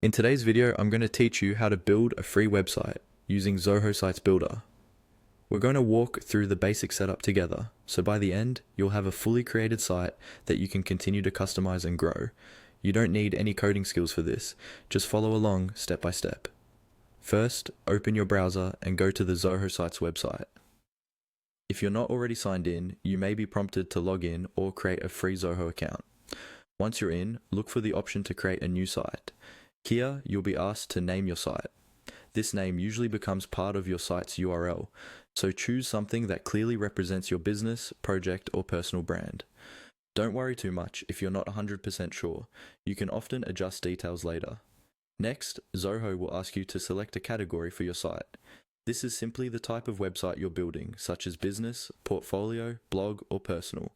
In today's video, I'm going to teach you how to build a free website using Zoho Sites Builder. We're going to walk through the basic setup together, so by the end, you'll have a fully created site that you can continue to customize and grow. You don't need any coding skills for this, just follow along step by step. First, open your browser and go to the Zoho Sites website. If you're not already signed in, you may be prompted to log in or create a free Zoho account. Once you're in, look for the option to create a new site. Here, you'll be asked to name your site. This name usually becomes part of your site's URL, so choose something that clearly represents your business, project, or personal brand. Don't worry too much if you're not 100% sure. You can often adjust details later. Next, Zoho will ask you to select a category for your site. This is simply the type of website you're building, such as business, portfolio, blog, or personal.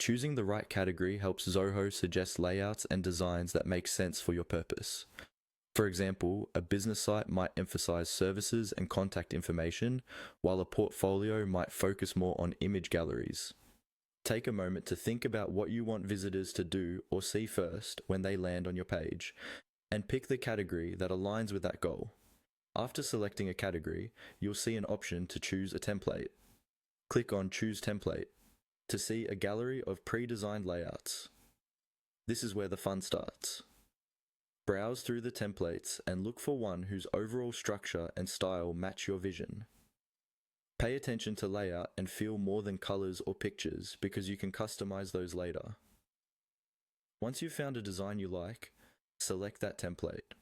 Choosing the right category helps Zoho suggest layouts and designs that make sense for your purpose. For example, a business site might emphasize services and contact information, while a portfolio might focus more on image galleries. Take a moment to think about what you want visitors to do or see first when they land on your page, and pick the category that aligns with that goal. After selecting a category, you'll see an option to choose a template. Click on Choose Template to see a gallery of pre-designed layouts. This is where the fun starts. Browse through the templates and look for one whose overall structure and style match your vision. Pay attention to layout and feel more than colors or pictures because you can customize those later. Once you've found a design you like, select that template.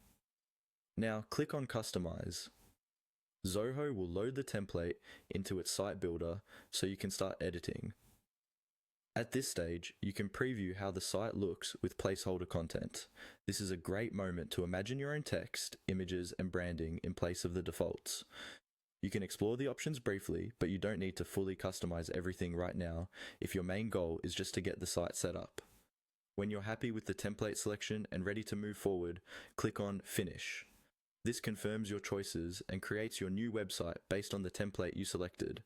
Now click on Customize. Zoho will load the template into its site builder so you can start editing. At this stage, you can preview how the site looks with placeholder content. This is a great moment to imagine your own text, images, and branding in place of the defaults. You can explore the options briefly, but you don't need to fully customize everything right now if your main goal is just to get the site set up. When you're happy with the template selection and ready to move forward, click on Finish. This confirms your choices and creates your new website based on the template you selected.